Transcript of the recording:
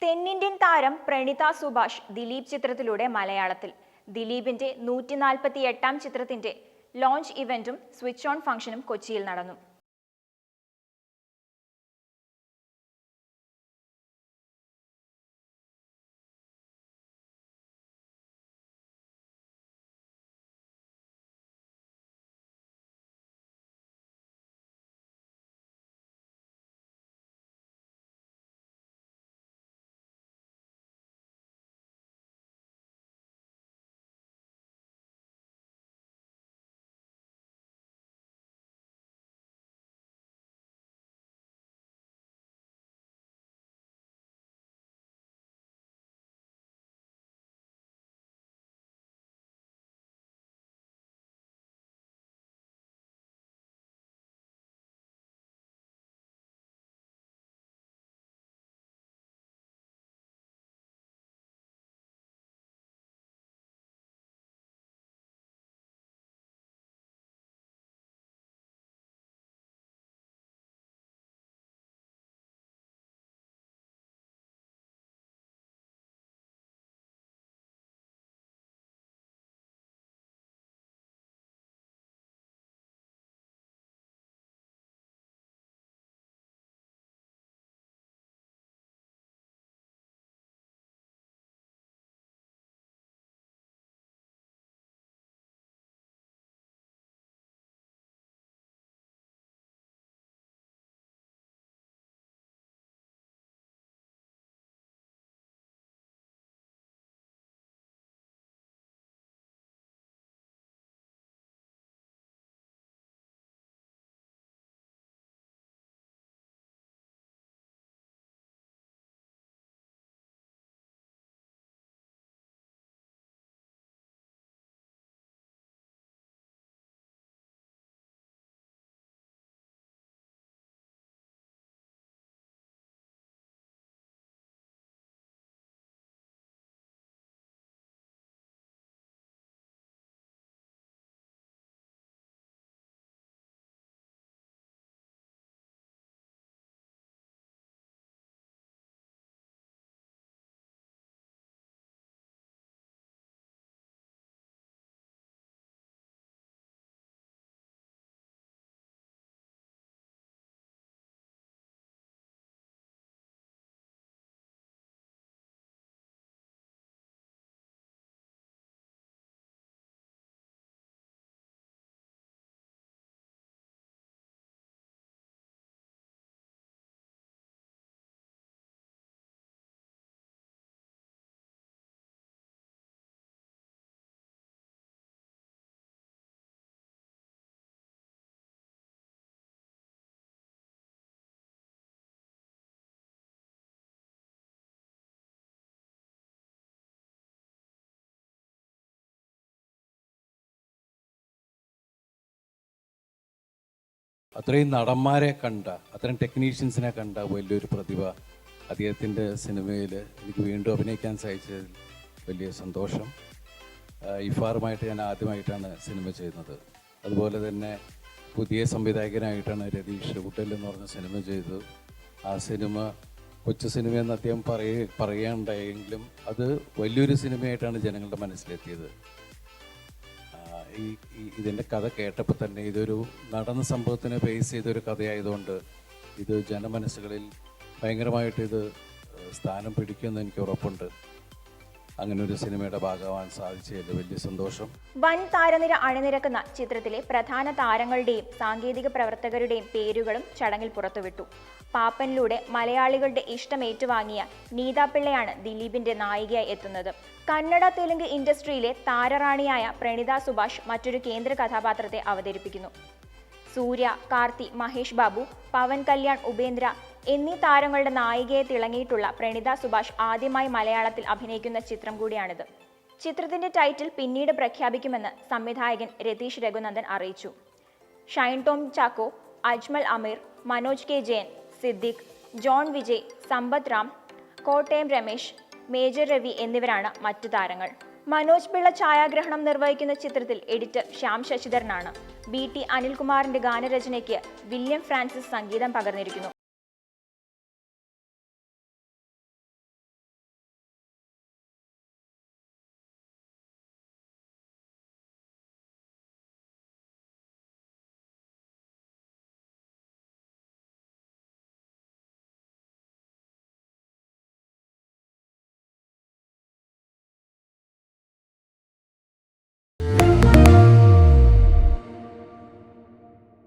തെന്നിന്ത്യൻ താരം പ്രണിത സുഭാഷ് ദിലീപ് ചിത്രത്തിലൂടെ മലയാളത്തിൽ. ദിലീപിന്റെ 148-ാം ചിത്രത്തിന്റെ ലോഞ്ച് ഇവന്റും സ്വിച്ച് ഓൺ ഫംഗ്ഷനും കൊച്ചിയിൽ നടന്നു. അത്രയും നടന്മാരെ കണ്ട, അത്രയും ടെക്നീഷ്യൻസിനെ കണ്ട വലിയൊരു പ്രതിഭ അദ്ദേഹത്തിൻ്റെ സിനിമയിൽ എനിക്ക് വീണ്ടും അഭിനയിക്കാൻ സാധിച്ചതിൽ വലിയ സന്തോഷം. ഇഫാറുമായിട്ട് ഞാൻ ആദ്യമായിട്ടാണ് സിനിമ ചെയ്യുന്നത്. അതുപോലെ തന്നെ പുതിയ സംവിധായകനായിട്ടാണ് രതീഷ് ഹുഡൽ എന്ന് പറഞ്ഞ സിനിമ ചെയ്തത്. ആ സിനിമ കൊച്ചു സിനിമയെന്ന് അദ്ദേഹം പറയുകയുണ്ടായെങ്കിലും അത് വലിയൊരു സിനിമയായിട്ടാണ് ജനങ്ങളുടെ മനസ്സിലെത്തിയത്. ഇതിൻ്റെ കഥ കേട്ടപ്പോൾ തന്നെ ഇതൊരു നടന്ന സംഭവത്തിനെ ബേസ് ചെയ്തൊരു കഥയായതുകൊണ്ട് ഇത് ജനമനസ്സുകളിൽ ഭയങ്കരമായിട്ട് ഇത് സ്ഥാനം പിടിക്കുമെന്ന് എനിക്ക് ഉറപ്പുണ്ട്. അങ്ങനെ ഒരു സിനിമയുടെ ഭാഗമാവാൻ സാധിച്ചതിൽ വലിയ സന്തോഷം. വൻ താരനിര അണിനിരക്കുന്ന ചിത്രത്തിലെ പ്രധാന താരങ്ങളുടെയും സാങ്കേതിക പ്രവർത്തകരുടെയും പേരുകളും ചടങ്ങിൽ പുറത്തുവിട്ടു. പാപ്പനിലൂടെ മലയാളികളുടെ ഇഷ്ടം ഏറ്റുവാങ്ങിയ നീത പിള്ളയാണ് ദിലീപിന്റെ നായികയായി എത്തുന്നത്. കന്നഡ തെലുങ്ക് ഇൻഡസ്ട്രിയിലെ താരറാണിയായ പ്രണിത സുഭാഷ് മറ്റൊരു കേന്ദ്ര കഥാപാത്രത്തെ അവതരിപ്പിക്കുന്നു. സൂര്യ, കാർത്തി, മഹേഷ് ബാബു, പവൻ കല്യാൺ, ഉപേന്ദ്ര എന്നീ താരങ്ങളുടെ നായികയെ തിളങ്ങിയിട്ടുള്ള പ്രണിത സുഭാഷ് ആദ്യമായി മലയാളത്തിൽ അഭിനയിക്കുന്ന ചിത്രം കൂടിയാണിത്. ചിത്രത്തിന്റെ ടൈറ്റിൽ പിന്നീട് പ്രഖ്യാപിക്കുമെന്ന് സംവിധായകൻ രതീഷ് രഘുനന്ദൻ അറിയിച്ചു. ഷൈൻ ടോം ചാക്കോ, അജ്മൽ അമീർ, മനോജ് കെ ജയൻ, സിദ്ദിഖ്, ജോൺ വിജയ്, സമ്പത്ത് റാം, കോട്ടയം രമേശ്, മേജർ രവി എന്നിവരാണ് മറ്റു താരങ്ങൾ. മനോജ് പിള്ള ഛായാഗ്രഹണം നിർവഹിക്കുന്ന ചിത്രത്തിൽ എഡിറ്റർ ശ്യാം ശശിധരനാണ്. BT അനിൽകുമാറിന്റെ ഗാനരചനയ്ക്ക് വില്യം ഫ്രാൻസിസ് സംഗീതം പകർന്നിരിക്കുന്നു.